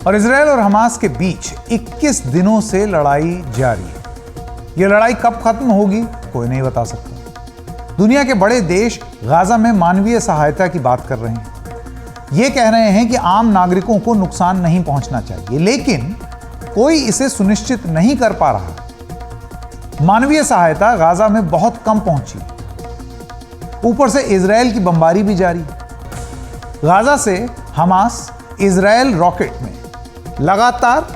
और इजराइल और हमास के बीच 21 दिनों से लड़ाई जारी है। यह लड़ाई कब खत्म होगी कोई नहीं बता सकता। दुनिया के बड़े देश गाजा में मानवीय सहायता की बात कर रहे हैं। ये कह रहे हैं कि आम नागरिकों को नुकसान नहीं पहुंचना चाहिए, लेकिन कोई इसे सुनिश्चित नहीं कर पा रहा। मानवीय सहायता गाजा में बहुत कम पहुंची, ऊपर से इजराइल की बमबारी भी जारी है। गाजा से हमास इजराइल रॉकेट में लगातार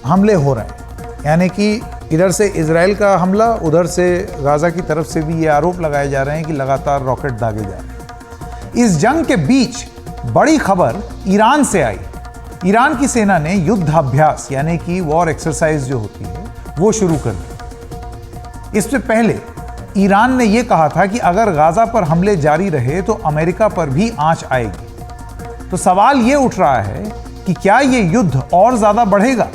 हमले हो रहे हैं, यानी कि इधर से इजराइल का हमला, उधर से गाजा की तरफ से भी ये आरोप लगाए जा रहे हैं कि लगातार रॉकेट दागे जा रहे हैं। इस जंग के बीच बड़ी खबर ईरान से आई। ईरान की सेना ने युद्ध अभ्यास यानी कि वॉर एक्सरसाइज जो होती है वो शुरू कर दी। इससे पहले ईरान ने यह कहा था कि अगर गाजा पर हमले जारी रहे तो अमेरिका पर भी आंच आएगी। तो सवाल यह उठ रहा है कि क्या यह युद्ध और ज्यादा बढ़ेगा,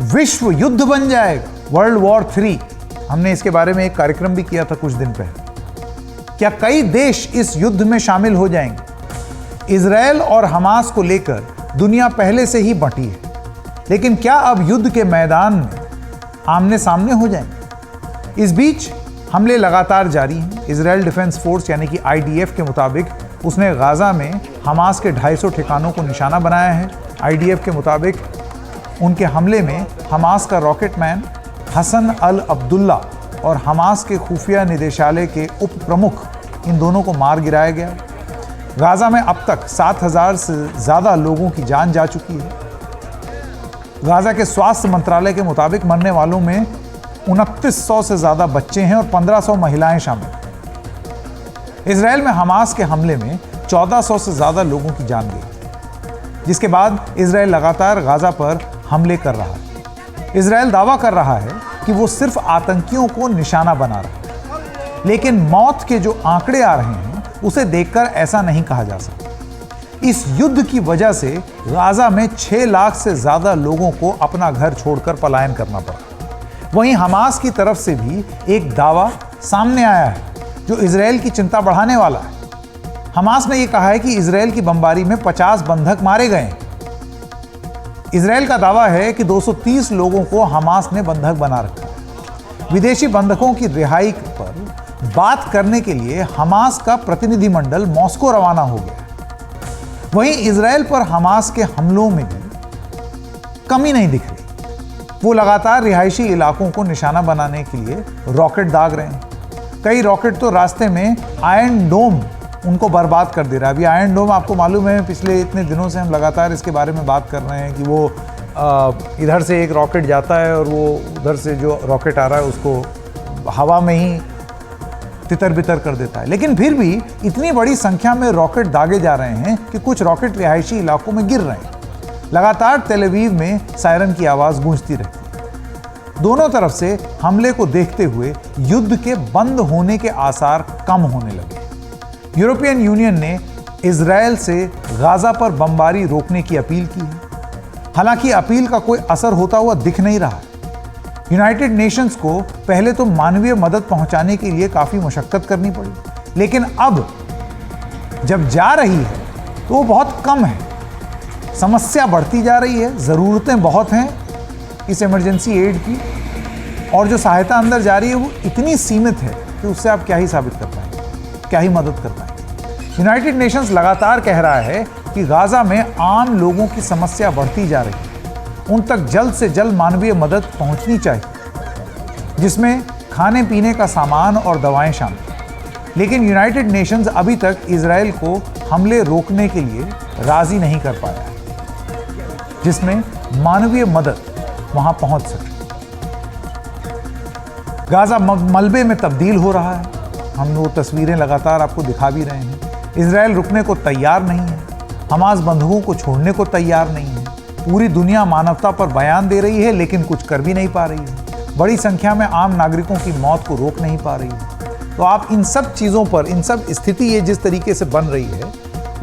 विश्व युद्ध बन जाएगा, वर्ल्ड वॉर 3। हमने इसके बारे में एक कार्यक्रम भी किया था कुछ दिन पहले। क्या कई देश इस युद्ध में शामिल हो जाएंगे? इजराइल और हमास को लेकर दुनिया पहले से ही बंटी है, लेकिन क्या अब युद्ध के मैदान में आमने सामने हो जाएंगे? इस बीच हमले लगातार जारी हैं। इजराइल डिफेंस फोर्स यानी कि IDF के मुताबिक उसने गाजा में हमास के 250 ठिकानों को निशाना बनाया है। IDF के मुताबिक उनके हमले में हमास का रॉकेटमैन हसन अल अब्दुल्ला और हमास के खुफिया निदेशालय के उप प्रमुख, इन दोनों को मार गिराया गया। गाजा में अब तक 7000 से ज़्यादा लोगों की जान जा चुकी है। गाजा के स्वास्थ्य मंत्रालय के मुताबिक मरने वालों में 2900 से ज़्यादा बच्चे हैं और 1500 महिलाएं शामिल। इजराइल में हमास के हमले में 1400 से ज़्यादा लोगों की जान गई, जिसके बाद इजराइल लगातार गाजा पर हमले कर रहा है। इजराइल दावा कर रहा है कि वो सिर्फ आतंकियों को निशाना बना रहा है, लेकिन मौत के जो आंकड़े आ रहे हैं उसे देखकर ऐसा नहीं कहा जा सकता। इस युद्ध की वजह से गाजा में 6 लाख से ज्यादा लोगों को अपना घर छोड़कर पलायन करना पड़ा। वहीं हमास की तरफ से भी एक दावा सामने आया है जो इजराइल की चिंता बढ़ाने वाला है। हमास ने यह कहा है कि इजराइल की बमबारी में 50 बंधक मारे गए हैं। इजराइल का दावा है कि 230 लोगों को हमास ने बंधक बना रखा है। विदेशी बंधकों की रिहाई पर बात करने के लिए हमास का प्रतिनिधिमंडल मॉस्को रवाना हो गया। वहीं इजराइल पर हमास के हमलों में भी कमी नहीं दिख रही। वो लगातार रिहायशी इलाकों को निशाना बनाने के लिए रॉकेट दाग रहे हैं। कई रॉकेट तो रास्ते में आयरन डोम उनको बर्बाद कर दे रहा है। अभी आयरन डोम आपको मालूम है, पिछले इतने दिनों से हम लगातार इसके बारे में बात कर रहे हैं कि वो इधर से एक रॉकेट जाता है और वो उधर से जो रॉकेट आ रहा है उसको हवा में ही तितर बितर कर देता है। लेकिन फिर भी इतनी बड़ी संख्या में रॉकेट दागे जा रहे हैं कि कुछ रॉकेट रिहायशी इलाकों में गिर रहे हैं। लगातार तेल अवीव में सायरन की आवाज़ गूंजती रहती है। दोनों तरफ से हमले को देखते हुए युद्ध के बंद होने के आसार कम होने लगे। यूरोपियन यूनियन ने इजराइल से गाजा पर बमबारी रोकने की अपील की है। हालांकि अपील का कोई असर होता हुआ दिख नहीं रहा। यूनाइटेड नेशंस को पहले तो मानवीय मदद पहुंचाने के लिए काफ़ी मशक्कत करनी पड़ी, लेकिन अब जब जा रही है तो वो बहुत कम है। समस्या बढ़ती जा रही है, ज़रूरतें बहुत हैं इस इमरजेंसी एड की, और जो सहायता अंदर जा रही है वो इतनी सीमित है कि उससे आप क्या ही साबित कर पाएंगे, क्या ही मदद कर पाएंगे। यूनाइटेड नेशंस लगातार कह रहा है कि गाजा में आम लोगों की समस्या बढ़ती जा रही है, उन तक जल्द से जल्द मानवीय मदद पहुंचनी चाहिए, जिसमें खाने पीने का सामान और दवाएं शामिल। लेकिन यूनाइटेड नेशंस अभी तक इजराइल को हमले रोकने के लिए राजी नहीं कर पाया है, जिसमें मानवीय मदद वहां पहुंच सके। गाजा मलबे में तब्दील हो रहा है। हम वो तस्वीरें लगातार आपको दिखा भी रहे हैं। इजराइल रुकने को तैयार नहीं है, हमास बंधुओं को छोड़ने को तैयार नहीं है। पूरी दुनिया मानवता पर बयान दे रही है, लेकिन कुछ कर भी नहीं पा रही है। बड़ी संख्या में आम नागरिकों की मौत को रोक नहीं पा रही है। तो आप इन सब चीज़ों पर, इन सब स्थिति ये जिस तरीके से बन रही है,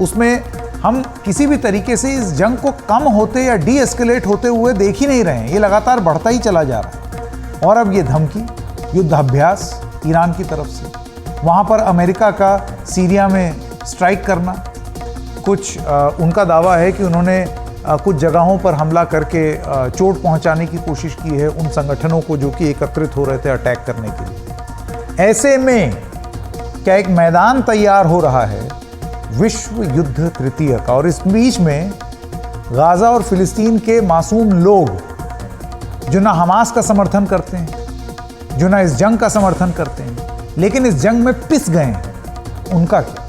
उसमें हम किसी भी तरीके से इस जंग को कम होते या डी एस्केलेट होते हुए देख ही नहीं रहे हैं। ये लगातार बढ़ता ही चला जा रहा है। और अब ये धमकी, युद्धाभ्यास ईरान की तरफ से, वहाँ पर अमेरिका का सीरिया में स्ट्राइक करना, कुछ उनका दावा है कि उन्होंने कुछ जगहों पर हमला करके चोट पहुंचाने की कोशिश की है उन संगठनों को जो कि एकत्रित हो रहे थे अटैक करने के लिए। ऐसे में क्या एक मैदान तैयार हो रहा है विश्व युद्ध तृतीय का, और इस बीच में गाजा और फिलिस्तीन के मासूम लोग जो ना हमास का समर्थन करते हैं, जो ना इस जंग का समर्थन करते हैं, लेकिन इस जंग में पिस गए हैं, उनका क्या?